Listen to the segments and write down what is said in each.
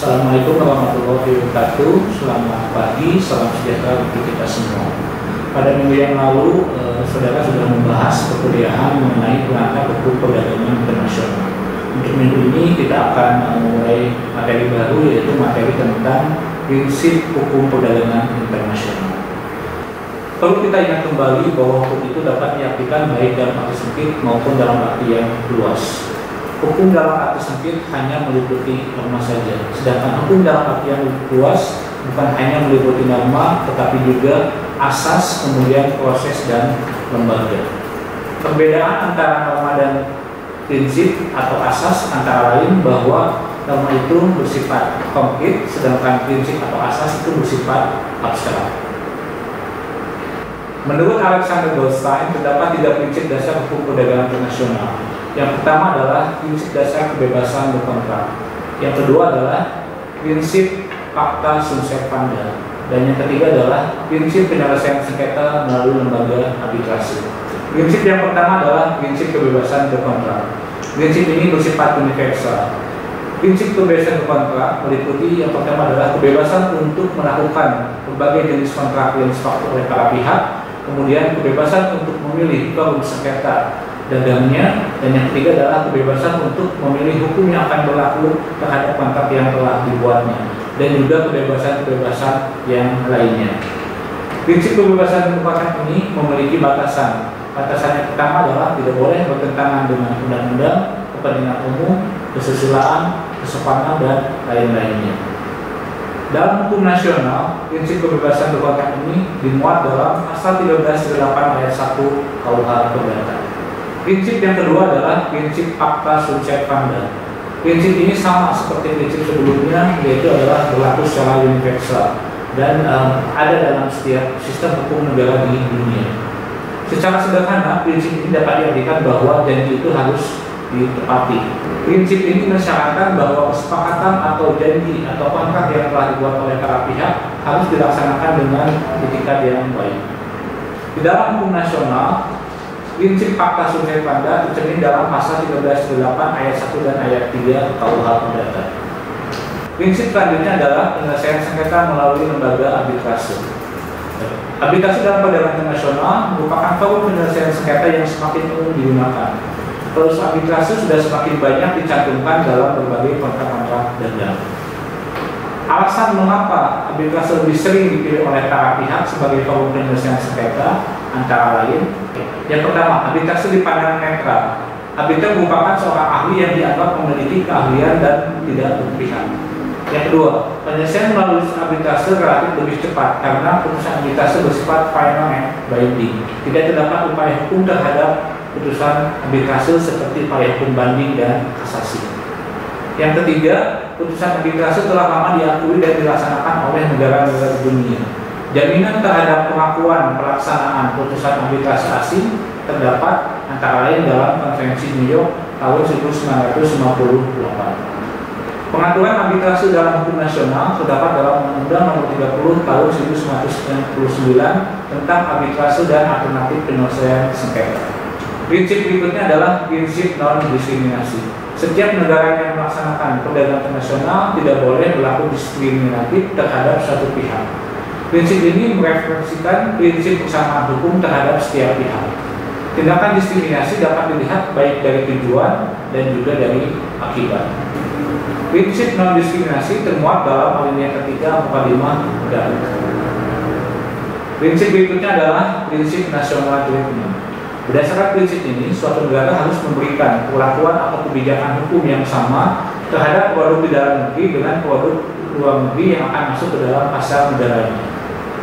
Assalamualaikum warahmatullahi wabarakatuh. Selamat pagi, salam sejahtera untuk kita semua. Pada minggu yang lalu, saudara sudah membahas perkuliahan mengenai perangkat hukum perdagangan internasional. Untuk minggu ini kita akan memulai materi baru, yaitu materi tentang prinsip hukum perdagangan internasional. Perlu kita ingat kembali bahwa hukum itu dapat diartikan baik dalam arti sempit maupun dalam arti yang luas. Hukum dalam arti sempit hanya meliputi norma saja, sedangkan hukum dalam arti yang luas bukan hanya meliputi norma, tetapi juga asas, kemudian proses dan lembaga. Perbedaan antara norma dan prinsip atau asas antara lain bahwa norma itu bersifat konkret, sedangkan prinsip atau asas itu bersifat abstrak. Menurut Alexander Goldstein, terdapat 3 prinsip dasar hukum perdagangan internasional. Yang pertama adalah prinsip dasar kebebasan berkontrak. Yang kedua adalah prinsip pacta sunt servanda. Dan yang ketiga adalah prinsip penyelesaian sengketa melalui lembaga arbitrase. Prinsip yang pertama adalah prinsip kebebasan berkontrak. Prinsip ini bersifat universal. Prinsip kebebasan berkontrak meliputi yang pertama adalah kebebasan untuk melakukan berbagai jenis kontrak yang disepakati oleh para pihak, kemudian kebebasan untuk memilih forum sengketa dagangnya, dan yang ketiga adalah kebebasan untuk memilih hukum yang akan berlaku terhadap kontrak yang telah dibuatnya, dan juga kebebasan-kebebasan yang lainnya. Prinsip kebebasan berkontrak ini memiliki batasan. Batasan yang pertama adalah tidak boleh bertentangan dengan undang-undang, kepentingan umum, kesusilaan, kesopanan, dan lain-lainnya. Dalam hukum nasional, prinsip kebebasan berkontrak ini dimuat dalam pasal 13-8 ayat 1 KUH Perdata. Prinsip yang kedua adalah prinsip pacta sunt servanda. Prinsip ini sama seperti prinsip sebelumnya, yaitu adalah berlaku secara universal dan ada dalam setiap sistem hukum negara di dunia. Secara sederhana, prinsip ini dapat diartikan bahwa janji itu harus ditepati. Prinsip ini mensyaratkan bahwa kesepakatan atau janji atau kontrak yang telah dibuat oleh para pihak harus dilaksanakan dengan etikat yang baik. Di dalam hukum nasional, prinsip pacta sunt servanda tercermin dalam pasal 13-8 ayat 1 dan ayat 3 KUH Perdata. Prinsip selanjutnya adalah penyelesaian sengketa melalui lembaga arbitrase. Arbitrase dalam perdagangan internasional merupakan forum penyelesaian sengketa yang semakin umum digunakan. Terus arbitrase sudah semakin banyak dicantumkan dalam berbagai kontrak-kontrak dagang. Alasan mengapa arbitrase lebih sering dipilih oleh para pihak sebagai forum penyelesaian sengketa antara lain: yang pertama, arbitrase dipandang netral. Arbiter merupakan seorang ahli yang dianggap memiliki keahlian dan tidak berpihak. Yang kedua, penyelesaian melalui arbitrase relatif lebih cepat karena putusan arbitrase bersifat final and binding. Tidak terdapat upaya hukum terhadap putusan arbitrase seperti upaya hukum banding dan kasasi. Yang ketiga, putusan arbitrase telah lama diakui dan dilaksanakan oleh negara-negara dunia. Jaminan terhadap pengakuan pelaksanaan putusan arbitrase asing terdapat antara lain dalam Konvensi New York tahun 1958. Pengaturan arbitrase dalam hukum nasional terdapat dalam Undang-Undang Nomor 30 Tahun 1999 tentang arbitrase dan alternatif penyelesaian sengketa. Prinsip berikutnya adalah prinsip non-diskriminasi. Setiap negara yang melaksanakan perdagangan internasional tidak boleh berlaku diskriminatif terhadap satu pihak. Prinsip ini merefleksikan prinsip kesamaan hukum terhadap setiap pihak. Tindakan diskriminasi dapat dilihat baik dari tujuan dan juga dari akibat. Prinsip non-diskriminasi termuat dalam alinea ketiga 45 Undang. Prinsip berikutnya adalah prinsip national treatment. Berdasarkan prinsip ini, suatu negara harus memberikan perlakuan atau kebijakan hukum yang sama terhadap produk di dalam negeri dengan produk luar negeri yang akan masuk ke dalam pasar negaranya.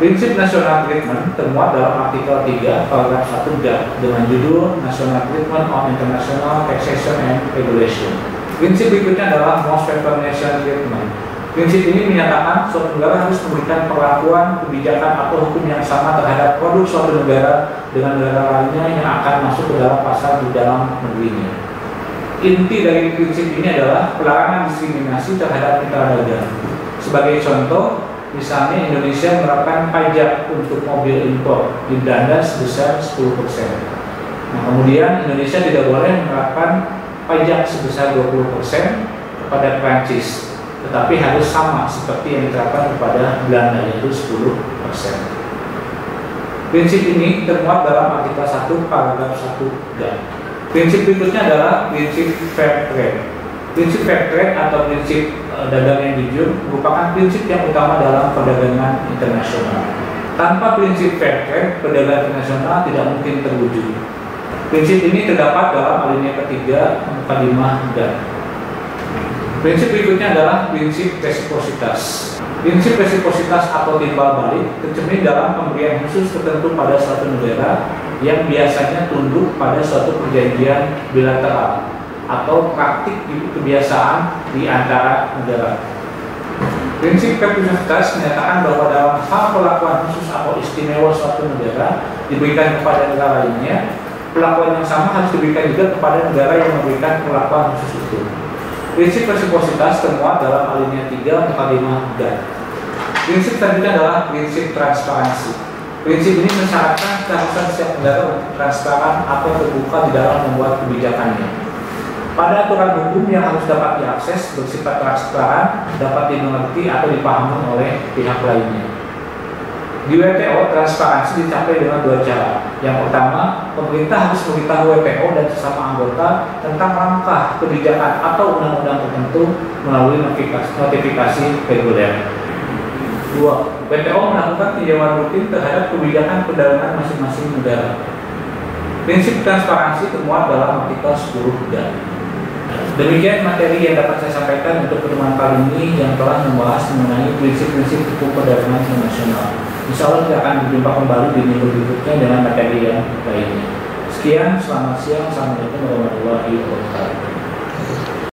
Prinsip national treatment termuat dalam artikel 3 paragraf 1 dengan judul National Treatment on International Taxation and Regulation. Prinsip berikutnya adalah most favored nation treatment. Prinsip ini menyatakan suatu negara harus memberikan perlakuan, kebijakan atau hukum yang sama terhadap produk suatu negara dengan negara lainnya yang akan masuk ke dalam pasar di dalam negerinya. Inti dari prinsip ini adalah pelarangan diskriminasi terhadap mitra dagang. Sebagai contoh, misalnya Indonesia menerapkan pajak untuk mobil impor di Belanda sebesar 10%. Nah, kemudian Indonesia tidak boleh menerapkan pajak sebesar 20% kepada Prancis. tetapi harus sama seperti yang diterapkan kepada Belanda, yaitu 10%. Prinsip ini termuat dalam artikel 1 paragraf 1 dan prinsip berikutnya adalah prinsip fair trade. Prinsip fair trade atau prinsip dagang yang jujur merupakan prinsip yang utama dalam perdagangan internasional. Tanpa prinsip fair trade, perdagangan internasional tidak mungkin terwujud. Prinsip ini terdapat dalam alinea ketiga, muka 5 dan prinsip berikutnya adalah prinsip resiprositas. Prinsip resiprositas atau timbal balik tercermin dalam pemberian khusus tertentu pada suatu negara yang biasanya tunduk pada suatu perjanjian bilateral atau praktik kebiasaan di antara negara. Prinsip resiprositas menyatakan bahwa dalam hal perlakuan khusus atau istimewa suatu negara diberikan kepada negara lainnya, perlakuan yang sama harus diberikan juga kepada negara yang memberikan perlakuan khusus itu. Prinsip resiprositas termuat dalam alinea 3 muka 5 dan prinsip selanjutnya adalah prinsip transparansi. Prinsip ini mensyaratkan keharusan setiap negara untuk transparan atau terbuka di dalam membuat kebijakannya. Pada aturan hukum yang harus dapat diakses bersifat transparan, dapat dimengerti atau dipahami oleh pihak lainnya. Di WTO, transparansi dicapai dengan 2 cara. Yang pertama, pemerintah harus memberitahu WTO dan sesama anggota tentang langkah kebijakan atau undang-undang tertentu melalui notifikasi reguler. 2. WTO melakukan tinjauan rutin terhadap kebijakan perdagangan masing-masing negara. Prinsip transparansi termuat dalam artikel 10 dan demikian materi yang dapat saya sampaikan untuk pertemuan kali ini yang telah membahas mengenai prinsip-prinsip hukum perdagangan internasional. Insya Allah kita akan berjumpa kembali di minggu berikutnya dengan materi yang lainnya. Sekian, selamat siang, assalamualaikum warahmatullahi wabarakatuh.